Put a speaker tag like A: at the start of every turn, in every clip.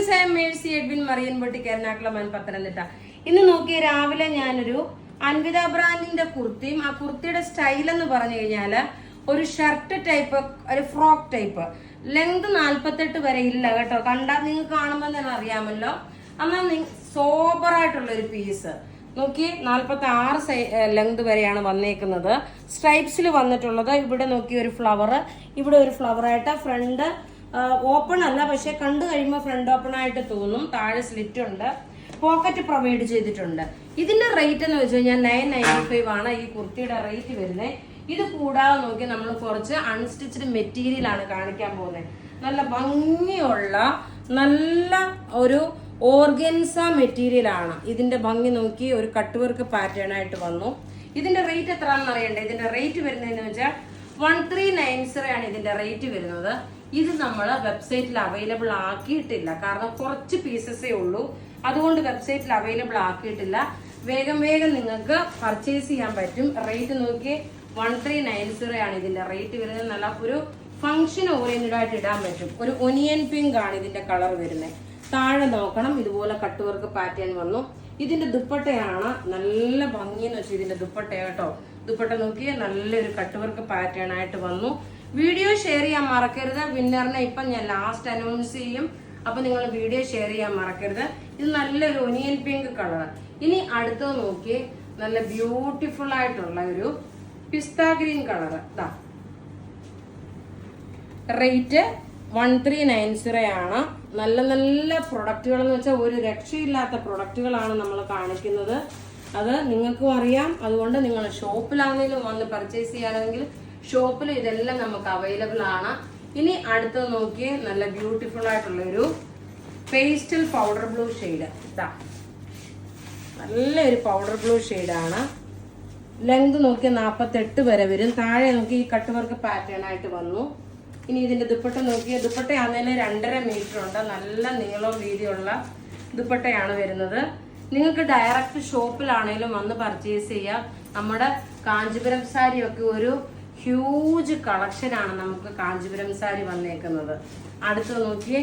A: Friends, I M Mercy Edwin, marine boutique, Ernakulam and Pathanamthitta. ഇന്ന് നോക്കിയ രാവിലെ ഞാനൊരു അൻവിത ബ്രാൻഡിന്റെ കുർത്തിയും, ആ കുർത്തിയുടെ സ്റ്റൈൽ എന്ന് പറഞ്ഞു കഴിഞ്ഞാല് ഒരു ഷർട്ട് ടൈപ്പ്, ഒരു ഫ്രോക്ക് ടൈപ്പ്. ലെങ്ത് 48 വരെ ഇല്ല കേട്ടോ, കണ്ടാൽ നിങ്ങൾക്ക് കാണുമ്പോൾ തന്നെ അറിയാമല്ലോ. എന്നാൽ സോബറായിട്ടുള്ള ഒരു പീസ് നോക്കി 46 ലെങ്ത് വരെയാണ് വന്നേക്കുന്നത്. സ്ട്രൈപ്സിൽ വന്നിട്ടുള്ളത്. ഇവിടെ നോക്കി ഒരു ഫ്ലവർ, ഇവിടെ ഒരു ഫ്ലവർ ആയിട്ട്. ഫ്രണ്ട് ഓപ്പൺ അല്ല, പക്ഷെ കണ്ടു കഴിയുമ്പോൾ ഫ്രണ്ട് ഓപ്പൺ ആയിട്ട് തോന്നും. താഴെ സ്ലിറ്റ് ഉണ്ട്, പോക്കറ്റ് പ്രൊവൈഡ് ചെയ്തിട്ടുണ്ട്. ഇതിന്റെ റേറ്റ് എന്ന് വെച്ച് കഴിഞ്ഞാൽ 995 ആണ് ഈ കുർത്തിയുടെ റേറ്റ് വരുന്നത്. ഇത് കൂടാതെ നോക്കി നമ്മൾ കുറച്ച് അൺസ്റ്റിച്ച്ഡ് മെറ്റീരിയൽ ആണ് കാണിക്കാൻ പോകുന്നത്. നല്ല ഭംഗിയുള്ള നല്ല ഒരു ഓർഗൻസ മെറ്റീരിയൽ ആണ്. ഇതിന്റെ ഭംഗി നോക്കി ഒരു കട്ട് വർക്ക് പാറ്റേൺ ആയിട്ട് വന്നു. ഇതിന്റെ റേറ്റ് എത്രയാണെന്ന് അറിയണ്ടേ? ഇതിന്റെ റേറ്റ് വരുന്നതെന്ന് വെച്ചാൽ 1390 ആണ് ഇതിന്റെ റേറ്റ് വരുന്നത്. ഇത് നമ്മൾ വെബ്സൈറ്റിൽ അവൈലബിൾ ആക്കിയിട്ടില്ല, കാരണം കുറച്ച് പീസസേ ഉള്ളൂ. അതുകൊണ്ട് വെബ്സൈറ്റിൽ അവൈലബിൾ ആക്കിയിട്ടില്ല. വേഗം നിങ്ങൾക്ക് പർച്ചേസ് ചെയ്യാൻ പറ്റും. റേറ്റ് നോക്കി 1390 ആണ് ഇതിന്റെ റേറ്റ് വരുന്നത്. നല്ല ഒരു ഫംഗ്ഷൻ ഓറിയന്റഡ് ആയിട്ട് ഇടാൻ പറ്റും. ഒരു ഒനിയൻ പിങ്ക് ആണ് ഇതിന്റെ കളർ വരുന്നത്. താഴെ നോക്കണം, ഇതുപോലെ കട്ട് വർക്ക് പാറ്റേൺ വന്നു. ഇതിന്റെ ദുപ്പട്ടയാണ് നല്ല ഭംഗിയെന്ന് വെച്ചാൽ ഇതിന്റെ ദുപ്പട്ട കേട്ടോ. ദുപ്പട്ട നോക്കിയ നല്ലൊരു കട്ട് വർക്ക് പാറ്റേൺ ആയിട്ട് വന്നു. വീഡിയോ ഷെയർ ചെയ്യാൻ മറക്കരുത്. വിന്നറിനെ ഇപ്പം ഞാൻ ലാസ്റ്റ് അനൗൺസ് ചെയ്യും, അപ്പൊ നിങ്ങൾ വീഡിയോ ഷെയർ ചെയ്യാൻ മറക്കരുത്. ഇത് നല്ലൊരു ഒനിയൻ പിങ്ക് കളർ. ഇനി അടുത്തത് നോക്കി നല്ല ബ്യൂട്ടിഫുൾ ആയിട്ടുള്ള ഒരു പിസ്ത ഗ്രീൻ കളർ. റേറ്റ് 1390 ആണ്. നല്ല പ്രൊഡക്റ്റുകൾ എന്ന് വെച്ചാൽ ഒരു രക്ഷയില്ലാത്ത പ്രൊഡക്റ്റുകളാണ് നമ്മൾ കാണിക്കുന്നത്. അത് നിങ്ങൾക്കും അറിയാം. അതുകൊണ്ട് നിങ്ങൾ ഷോപ്പിലാണെങ്കിലും വന്ന് പർച്ചേസ് ചെയ്യുകയാണെങ്കിൽ ഷോപ്പിൽ ഇതെല്ലാം നമുക്ക് അവൈലബിൾ ആണ്. ഇനി അടുത്തത് നോക്കിയേ, നല്ല ബ്യൂട്ടിഫുൾ ആയിട്ടുള്ള ഒരു പേസ്റ്റൽ പൗഡർ ബ്ലൂ ഷെയ്ഡ്. നല്ലൊരു പൗഡർ ബ്ലൂ ഷെയ്ഡാണ്. ലെങ്ത് നോക്കി 48 വരെ വരും. താഴെ നോക്കി ഈ കട്ട് വർക്ക് പാറ്റേൺ ആയിട്ട് വന്നു. ഇനി ഇതിന്റെ ദുപ്പട്ട നോക്കിയ ദുപ്പട്ടയാണെന്ന് 2.5 മീറ്റർ ഉണ്ട്. നല്ല നീളവും വീതിയുള്ള ദുപ്പട്ടയാണ് വരുന്നത്. നിങ്ങൾക്ക് ഡയറക്റ്റ് ഷോപ്പിലാണേലും വന്ന് പർച്ചേസ് ചെയ്യാം. നമ്മുടെ കാഞ്ചീപുരം സാരി ഒക്കെ ഒരു ഹ്യൂജ് കളക്ഷനാണ് നമുക്ക് കാഞ്ചീപുരം സാരി വന്നേക്കുന്നത്. അടുത്ത് നോക്കിയേ,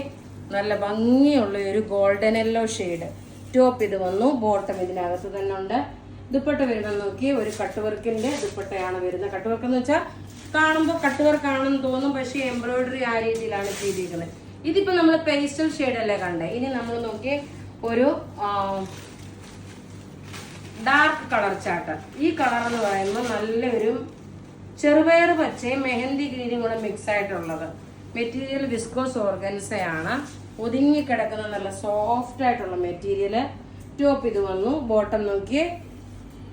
A: നല്ല ഭംഗിയുള്ള ഒരു ഗോൾഡൻ യെല്ലോ ഷെയ്ഡ്. ടോപ്പ് ഇത് വന്നു, ബോട്ടം ഇതിനകത്ത് തന്നെ ഉണ്ട്. ദുപ്പട്ട വരുന്നത് നോക്കി ഒരു കട്ട് വർക്കിന്റെ ദുപ്പട്ടയാണ് വരുന്നത്. കട്ട് വർക്ക് എന്ന് വെച്ചാൽ കാണുമ്പോൾ കട്ട് വർക്ക് ആണെന്ന് തോന്നും, പക്ഷേ എംബ്രോയിഡറി ആ രീതിയിലാണ് ചെയ്തിരിക്കുന്നത്. ഇതിപ്പോ നമ്മൾ പേസ്റ്റൽ ഷെയ്ഡ് അല്ലേ കണ്ടേ. ഇനി നമ്മൾ നോക്കി ഒരു ഡാർക്ക് കളർ ചാർട്ട്. ഈ കളർ എന്ന് പറയുമ്പോൾ നല്ലൊരു ചെറുപയർ പച്ചയും മെഹന്തി ഗ്രീനും കൂടെ മിക്സ് ആയിട്ടുള്ളത്. മെറ്റീരിയൽ വിസ്കോസ് ഓർഗൻസയാണ്. ഒതുങ്ങി കിടക്കുന്ന നല്ല സോഫ്റ്റ് ആയിട്ടുള്ള മെറ്റീരിയൽ. ടോപ്പ് ഇത് വന്നു, ബോട്ടം നോക്കിയേ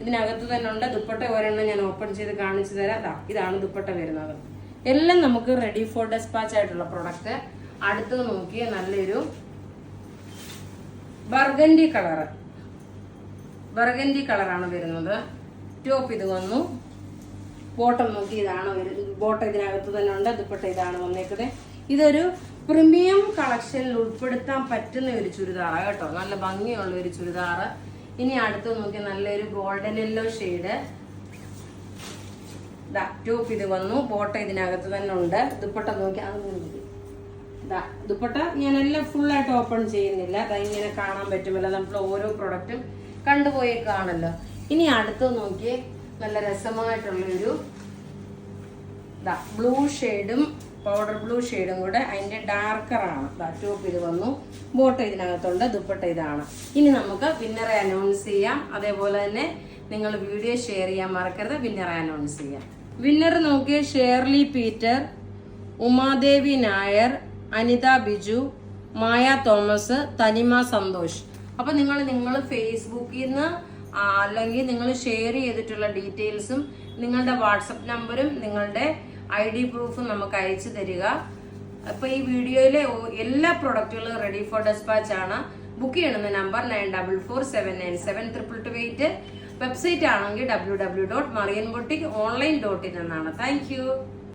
A: ഇതിനകത്ത് തന്നെ ഉണ്ട്. ദുപ്പട്ട ഒരെണ്ണം ഞാൻ ഓപ്പൺ ചെയ്ത് കാണിച്ചു തരാം. ഇതാണ് ദുപ്പട്ട വരുന്നത്. എല്ലാം നമുക്ക് റെഡി ഫോർ ഡെസ്പാച്ച് ആയിട്ടുള്ള പ്രൊഡക്റ്റ്. അടുത്തത് നോക്കിയേ, നല്ലൊരു ബർഗൻഡി കളറാണ് വരുന്നത്. ടോപ്പ് ഇത് വന്നു, ബോട്ടം നോക്കി ഇതാണ് വരുന്നത്. ബോട്ടം ഇതിനകത്ത് തന്നെ ഉണ്ട്. ദുപ്പട്ട ഇതാണ് വന്നേക്കുന്നത്. ഇതൊരു പ്രീമിയം കളക്ഷനിൽ ഉൾപ്പെടുത്താൻ പറ്റുന്ന ഒരു ചുരിദാറാണ് കേട്ടോ. നല്ല ഭംഗിയുള്ള ഒരു ചുരിദാറ്. ഇനി അടുത്ത് നോക്കി നല്ലൊരു ഗോൾഡൻ യെല്ലോ ഷെയ്ഡ്. ടോപ്പ് ഇത് വന്നു, ബോട്ടം ഇതിനകത്ത് തന്നെ ഉണ്ട്. ദുപ്പട്ട നോക്കി ദുപ്പട്ട ഞാനെല്ലാം ഫുള്ളായിട്ട് ഓപ്പൺ ചെയ്യുന്നില്ല. ഇങ്ങനെ കാണാൻ പറ്റുമല്ലോ, നമ്മൾ ഓരോ പ്രൊഡക്റ്റും കണ്ടുപോയി കാണല്ലോ. ഇനി അടുത്ത് നോക്കി നല്ല രസമായിട്ടുള്ളൊരു ബ്ലൂ ഷെയ്ഡും പൗഡർ ബ്ലൂ ഷെയ്ഡും കൂടെ അതിന്റെ ഡാർക്കറാണ്. ടോപ്പ് ഇത് വന്നു, ബോട്ടം ഇതിനകത്തുണ്ട്, ദുപ്പട്ട ഇതാണ്. ഇനി നമുക്ക് വിന്നറെ അനൗൺസ് ചെയ്യാം. അതേപോലെ തന്നെ നിങ്ങൾ വീഡിയോ ഷെയർ ചെയ്യാൻ മറക്കരുത്. വിന്നറെ അനൗൺസ് ചെയ്യാം. വിന്നർ നോക്കിയ ഷേർലി പീറ്റർ, ഉമാദേവി നായർ, അനിത ബിജു, മായ തോമസ്, തനിമ സന്തോഷ്. അപ്പൊ നിങ്ങൾ ഫേസ്ബുക്കിൽ നിന്ന് അല്ലെങ്കിൽ നിങ്ങൾ ഷെയർ ചെയ്തിട്ടുള്ള ഡീറ്റെയിൽസും നിങ്ങളുടെ വാട്സപ്പ് നമ്പറും നിങ്ങളുടെ ID പ്രൂഫും നമുക്ക് അയച്ചു തരിക. അപ്പൊ ഈ വീഡിയോയിലെ എല്ലാ പ്രൊഡക്റ്റുകളും റെഡി ഫോർ ഡെസ്പാച്ച് ആണ്. ബുക്ക് ചെയ്യണമെന്ന നമ്പർ 9447972228. വെബ്സൈറ്റ് ആണെങ്കിൽ www.marianboutique.online.in എന്നാണ്. Thank you.